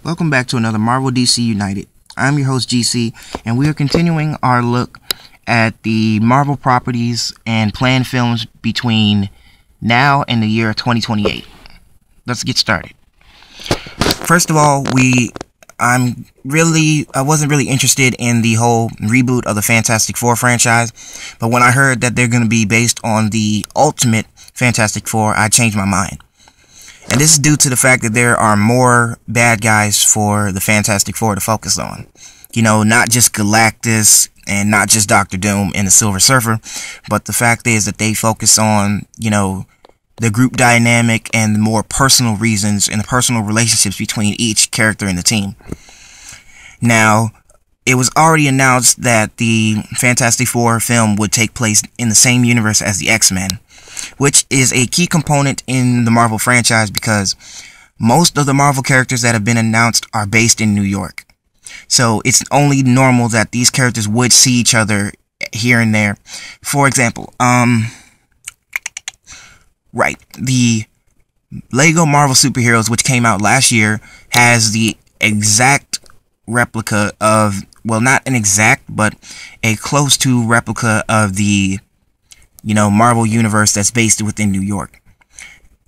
Welcome back to another Marvel DC United. I'm your host GC, and we are continuing our look at the Marvel properties and planned films between now and the year 2028. Let's get started. First of all, I wasn't really interested in the whole reboot of the Fantastic Four franchise, but when I heard that they're going to be based on the Ultimate Fantastic Four, I changed my mind. And this is due to the fact that there are more bad guys for the Fantastic Four to focus on. You know, not just Galactus and not just Doctor Doom and the Silver Surfer, but the fact is that they focus on, you know, the group dynamic and the more personal reasons and the personal relationships between each character in the team. Now, it was already announced that the Fantastic Four film would take place in the same universe as the X-Men, which is a key component in the Marvel franchise because most of the Marvel characters that have been announced are based in New York. So it's only normal that these characters would see each other here and there. For example, the Lego Marvel Superheroes, which came out last year, has the exact replica of, well, not an exact, but a close to replica of the, you know, Marvel universe that's based within New York.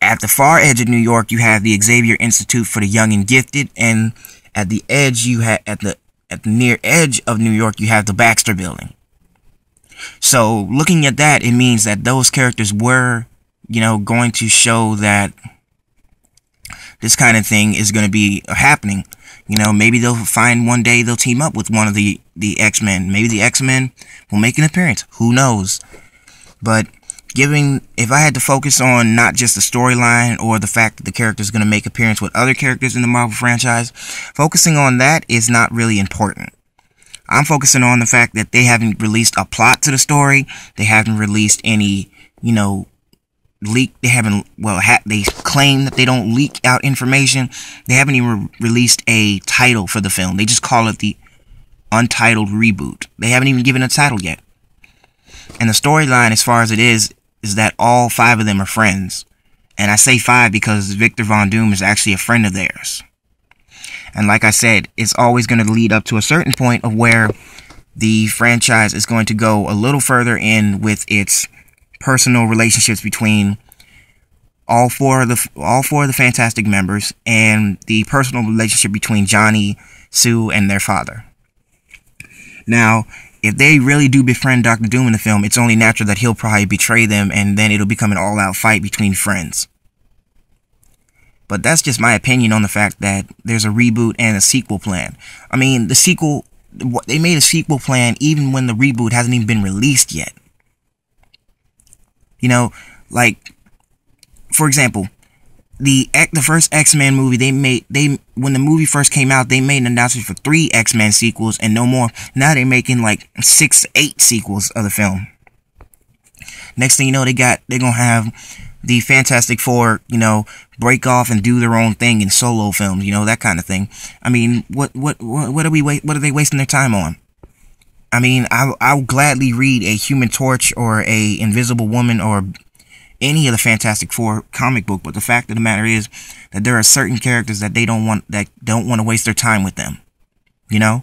At the far edge of New York, you have the Xavier Institute for the Young and Gifted, and at the edge, you have at the near edge of New York, you have the Baxter Building. So, looking at that, it means that those characters were, you know, going to show that this kind of thing is going to be happening. You know, maybe they'll find one day they'll team up with one of the X-Men. Maybe the X-Men will make an appearance. Who knows? But if I had to focus on not just the storyline or the fact that the character is going to make appearance with other characters in the Marvel franchise, focusing on that is not really important. I'm focusing on the fact that they haven't released a plot to the story. They haven't released any, you know, they claim that they don't leak out information. They haven't even released a title for the film. They just call it the Untitled Reboot. They haven't even given a title yet. And the storyline, as far as it is that all 5 of them are friends. And I say 5 because Victor Von Doom is actually a friend of theirs. And like I said, it's always going to lead up to a certain point of where the franchise is going to go a little further in with its personal relationships between all four of the Fantastic members and the personal relationship between Johnny, Sue, and their father. Now, if they really do befriend Dr. Doom in the film, it's only natural that he'll probably betray them, and then it'll become an all-out fight between friends. But that's just my opinion on the fact that there's a reboot and a sequel plan. I mean, they made a sequel plan even when the reboot hasn't even been released yet. You know, like, for example, the first X-Men movie, when the movie first came out, they made an announcement for 3 X-Men sequels and no more. Now they're making like 6 to 8 sequels of the film. Next thing you know, they're gonna have the Fantastic Four, you know, break off and do their own thing in solo films, you know, that kind of thing. I mean, what are they wasting their time on? I mean, I'll gladly read a Human Torch or a Invisible Woman or any of the Fantastic Four comic book, but the fact of the matter is that there are certain characters that don't want to waste their time with them. You know?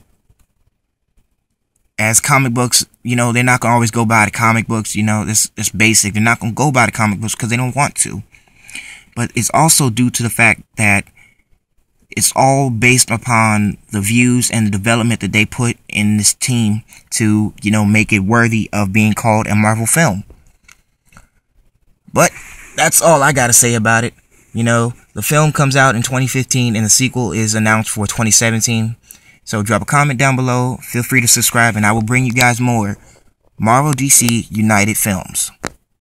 As comic books, you know, they're not going to always go by the comic books, you know, it's basic. They're not going to go by the comic books because they don't want to. But it's also due to the fact that it's all based upon the views and the development that they put in this team to, you know, make it worthy of being called a Marvel film. But that's all I gotta say about it. You know, the film comes out in 2015 and the sequel is announced for 2017. So drop a comment down below, feel free to subscribe, and I will bring you guys more Marvel DC United films.